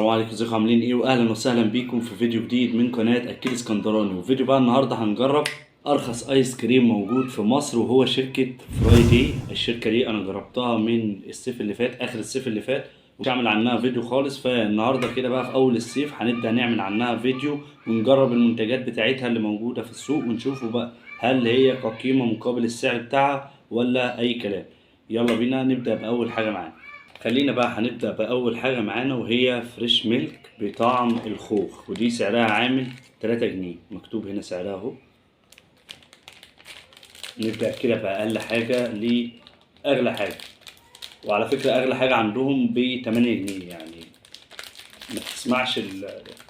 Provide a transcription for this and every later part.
السلام عليكم، ازيكم عاملين ايه؟ واهلا وسهلا بيكم في فيديو جديد من قناه اكيد اسكندراني. وفيديو بقى النهارده هنجرب ارخص ايس كريم موجود في مصر، وهو شركه فرايداي. الشركه دي انا جربتها من الصيف اللي فات، اخر الصيف اللي فات، ومش هعمل عنها فيديو خالص. فالنهارده كده بقى في اول الصيف هنبدا نعمل عنها فيديو ونجرب المنتجات بتاعتها اللي موجوده في السوق، ونشوفوا بقى هل هي كقيمه مقابل السعر بتاعها ولا اي كلام. يلا بينا نبدا باول حاجه معانا. خلينا بقى هنبدأ بأول حاجة معانا، وهي فريش ميلك بطعم الخوخ، ودي سعرها عامل 3 جنيه، مكتوب هنا سعرها اهو. نبدأ كده بأقل حاجة لأغلى حاجة، وعلى فكرة أغلى حاجة عندهم ب8 جنيه، يعني ما تسمعش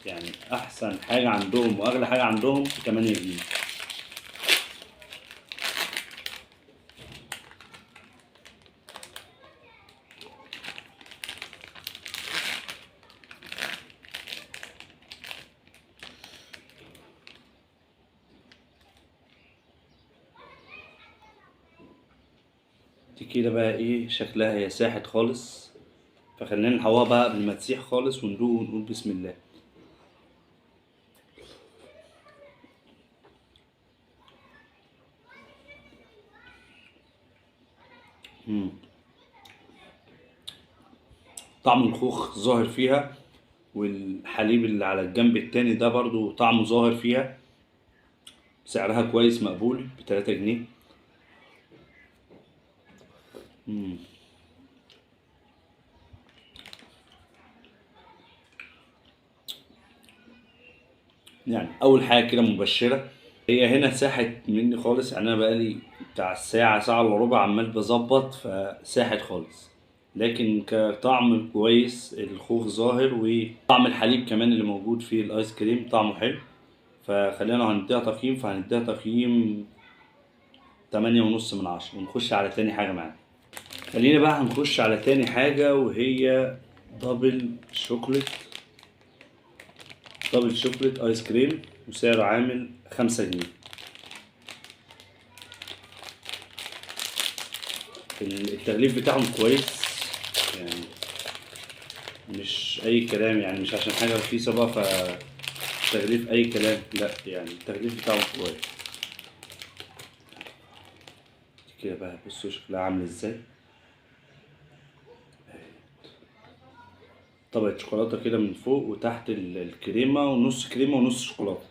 يعني أحسن حاجة عندهم وأغلى حاجة عندهم ب8 جنيه. دي كده بقى ايه شكلها، هي ساحت خالص، فخلينا نحوها بقى قبل ما تسيح خالص وندوق ونقول بسم الله. مم. طعم الخوخ ظاهر فيها، والحليب اللي على الجنب التاني ده برضو طعمه ظاهر فيها. سعرها كويس مقبول ب3 جنيه. مم. يعني أول حاجة كده مبشرة، هي هنا ساحت مني خالص، يعني أنا بقالي بتاع ساعة إلا ربع عمال بظبط فساحت خالص. لكن كطعم كويس، الخوخ ظاهر، وطعم الحليب كمان اللي موجود في الآيس كريم طعمه حلو. فخلينا هنديها تقييم، فهنديها تقييم 8.5 من 10. ونخش على تاني حاجة معانا. خلينا بقى هنخش على تاني حاجة، وهي دبل شوكولات. دبل شوكولات ايس كريم، وسعره عامل 5 جنيه. التغليف بتاعهم كويس، يعني مش اي كلام، يعني مش عشان حاجة رخيصة بقى فتغليف اي كلام، لا، يعني التغليف بتاعهم كويس. كده بقى بصوا شكلها عامل ازاي. طبقة شوكولاتة كده من فوق، وتحت الكريمة، ونص كريمة ونص شوكولاتة.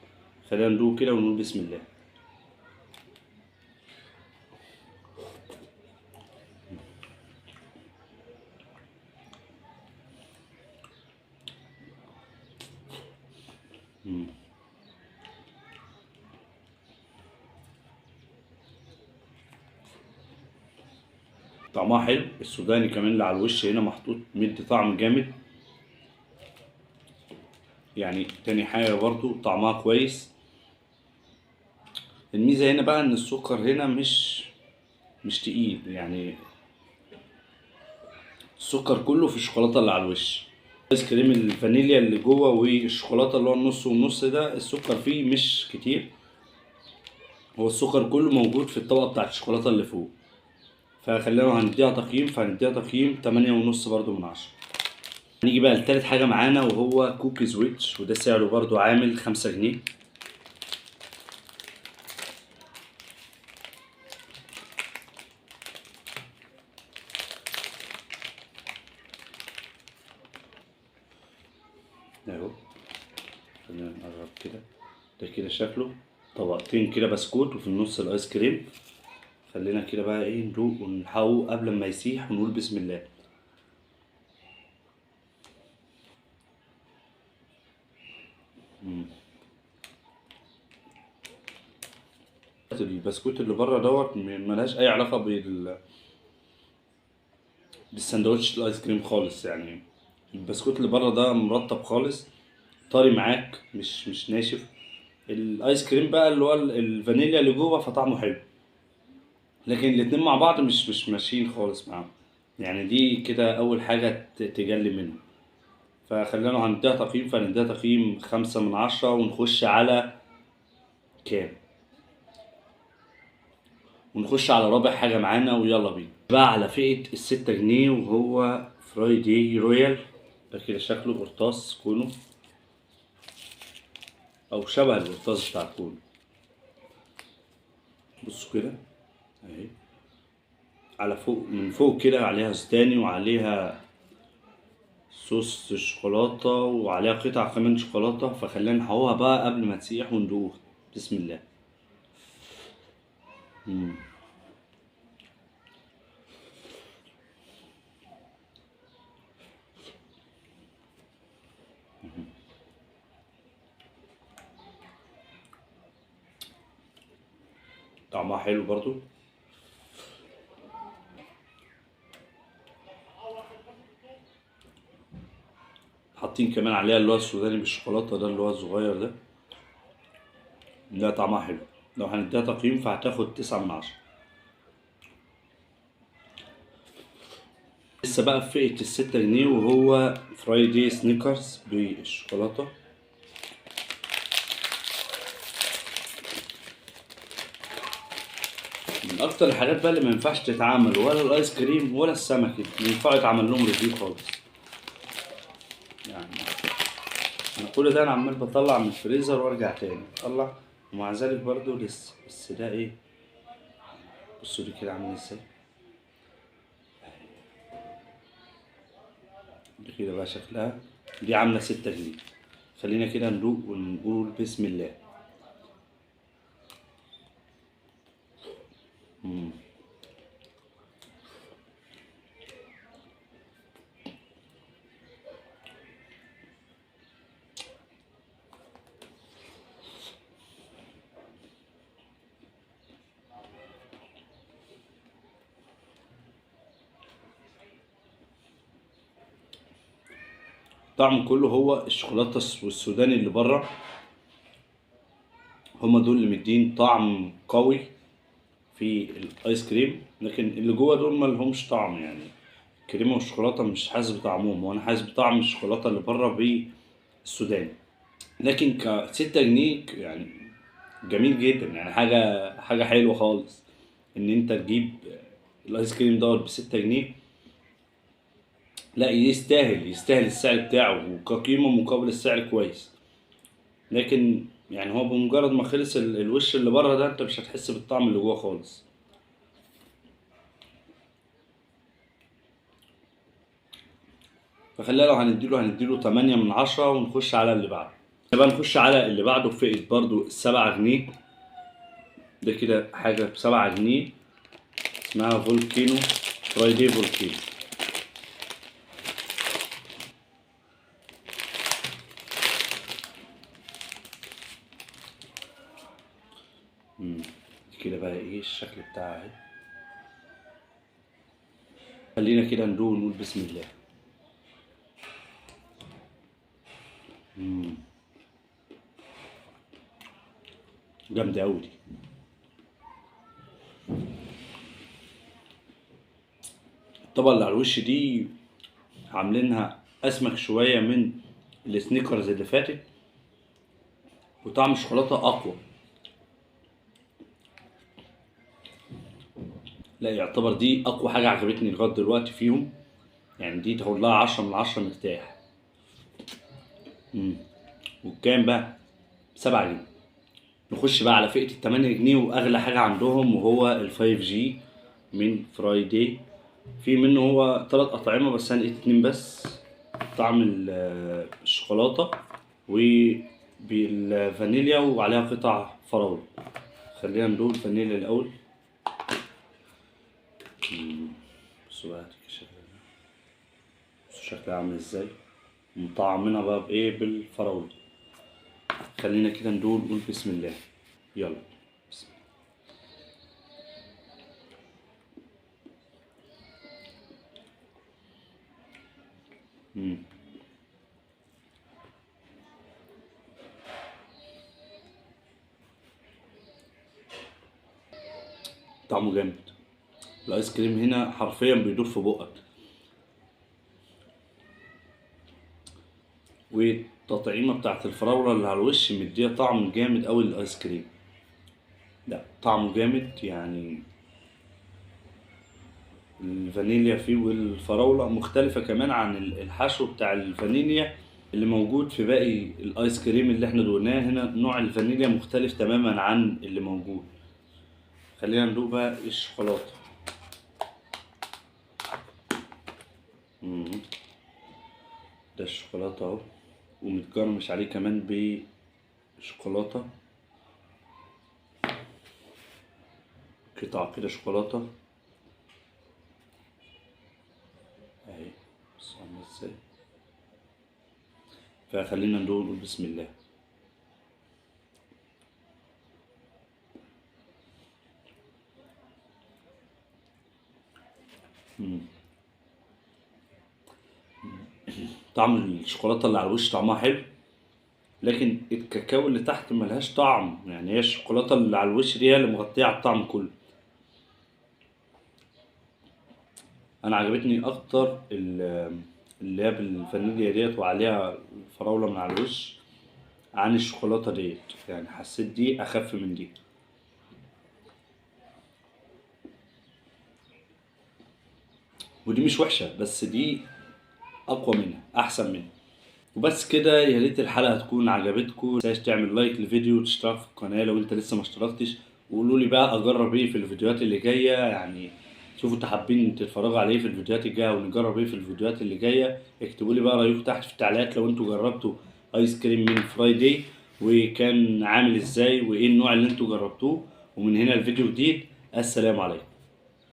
خلينا ندوق كده ونقول بسم الله. مم. طعمها حلو، السوداني كمان اللي على الوش هنا محطوط مدي طعم جامد. يعني تاني حاجة برضو طعمها كويس. الميزة هنا بقى ان السكر هنا مش تقيل، يعني السكر كله في الشوكولاتة اللي على الوش. ايس كريم الفانيليا اللي جوه والشوكولاتة اللي هو النص والنص ده، السكر فيه مش كتير، هو السكر كله موجود في الطبقة بتاعت الشوكولاتة اللي فوق. فخلينا هنديها تقييم، فهنديها تقييم 8.5 برضو من 10. نيجي بقى لتالت حاجة معانا، وهو كوكيز ويتش، وده سعره برضو عامل 5 جنيه. اهو، خلينا نقرب كده. ده كده شكله طبقتين كده بسكوت، وفي النص الايس كريم. خلينا كده بقى ايه ندوق ونحاول قبل ما يسيح ونقول بسم الله. البسكوت اللي بره دوت ملهاش اي علاقه بالسندوتش الايس كريم خالص، يعني البسكوت اللي بره ده مرطب خالص، طري معاك، مش ناشف. الايس كريم بقى اللي هو الفانيليا اللي جوه فطعمه حلو، لكن الاتنين مع بعض مش ماشيين خالص معاهم. يعني دي كده اول حاجه تجلي منه. فخلينا هنديها تقييم، فهنديها تقييم 5 من 10. ونخش على كام؟ ونخش على رابع حاجة معانا، ويلا بينا بقى على فئة ال6 جنيه، وهو فرايداي رويال ده كده شكله قرطاس كونو او شبه القرطاس بتاع الكونو. بصوا كده اهي، على فوق من فوق كده عليها زداني وعليها صوص شوكولاتة وعليها قطع كمان شوكولاتة، فخلينا نحوها بقى قبل ما تسيح وندوق. بسم الله. طعمها حلو برضو. حاطين كمان عليها اللي هو السوداني بالشوكولاتة ده اللي هو الصغير ده. لا طعمها حلو، لو هنديها تقييم فهتاخد 9/10. لسه بقى في فئة ال6 جنيه، وهو فرايدي سنيكرز بالشوكولاتة. من أكتر الحاجات بقى اللي ما ينفعش تتعمل، ولا الآيس كريم ولا السمك ينفعوا يتعمل لهم ريفيو خالص. يعني أنا كل ده أنا عمال بطلع من الفريزر وأرجع تاني أطلع، ومع ذلك برضو لسه. بس ده إيه، بصوا دي كده عامل إزاي. دي كده بقى شكلها، دي عاملة 6 جنيه. خلينا كده ندوق ونقول بسم الله. طعم كله هو الشوكولاتة والسوداني اللي بره، هما دول اللي مدين طعم قوي في الايس كريم، لكن اللي جوه دول ما لهمش طعم. يعني الكريمه والشوكولاته مش حاسس بطعمهم، وانا حاسس بطعم الشوكولاته اللي بره بالسوداني. لكن ك6 جنيه يعني جميل جدا، يعني حاجه حلوه خالص ان انت تجيب الايس كريم دوت ب6 جنيه. لا يستاهل السعر بتاعه، وكقيمه مقابل السعر كويس. لكن يعني هو بمجرد ما خلص الوش اللي بره ده، انت مش هتحس بالطعم اللي جوه خالص. فخلينا لو هنديله 8/10، ونخش على اللي بعده. بقى نخش على اللي بعده في فئة برضو ال7 جنيه. ده كده حاجة ب7 جنيه، اسمها فولكينو، فرايدي فولكينو. دي كده بقى ايه الشكل بتاعها اهي. خلينا كده ندوق ونقول بسم الله. جامدة أوي دي. الطبقة اللي على الوش دي عاملينها أسمك شوية من السنيكرز اللي فاتت، وطعم الشوكولاتة أقوى. لا يعتبر دي أقوى حاجة عجبتني لغاية دلوقتي فيهم، يعني دي تاخد لها 10/10 مرتاح. وبكام بقى؟ ب7 جنيه. نخش بقى على فئة ال8 جنيه وأغلى حاجة عندهم، وهو ال5G من فرايدي. في منه هو 3 أطعمة، بس أنا لقيت 2 بس. طعم الشوكولاتة وبالفانيليا وعليها قطع فراولة. خلينا ندوق الفانيليا الأول. بصوا بقى شكلها عامل ازاي، مطعمينها بقى بإيه، بالفراولة. خلينا كده ندوق نقول بسم الله. يلا بسم الله. طعمه جامد. الايس كريم هنا حرفيا بيدور في بقك، والتطعيمه بتاعت الفراوله اللي على الوش مديها طعم جامد قوي للايس كريم. لا طعمه جامد يعني. الفانيليا فيه والفراولة مختلفة كمان عن الحشو بتاع الفانيليا اللي موجود في باقي الايس كريم اللي احنا دوقناه. هنا نوع الفانيليا مختلف تماما عن اللي موجود. خلينا ندوق بقى الشوكولاتة. مم. ده الشوكولاتة اهو، ومتجرمش عليه كمان بشوكولاتة، قطع كده شوكولاتة اهي. بص عاملة ازاي. فخلينا ندوق ونقول بسم الله. مم. طعم الشوكولاتة اللي على الوش طعمها حلو، لكن الكاكاو اللي تحت ملهاش طعم. يعني هي الشوكولاتة اللي على الوش دي هي اللي مغطية على الطعم كله. انا عجبتني اكتر اللي هي بالفانيليا ديت وعليها الفراولة من على الوش عن الشوكولاتة ديت. يعني حسيت دي اخف من دي. ودي مش وحشة، بس دي اقوى منها، احسن منها. وبس كده. يا ريت الحلقة تكون عجبتكم. متنساش تعمل لايك للفيديو وتشترك في القناة لو انت لسه ما اشتركتش. وقولوا لي بقى اجرب ايه في الفيديوهات اللي جاية. يعني شوفوا انتوا حابين تتفرجوا على ايه في الفيديوهات الجاية ونجرب ايه في الفيديوهات اللي جاية. اكتبوا لي بقى رأيكم تحت في التعليقات لو انتوا جربتوا ايس كريم من فرايداي وكان عامل ازاي وايه النوع اللي انتوا جربتوه. ومن هنا الفيديو جديد. السلام عليكم.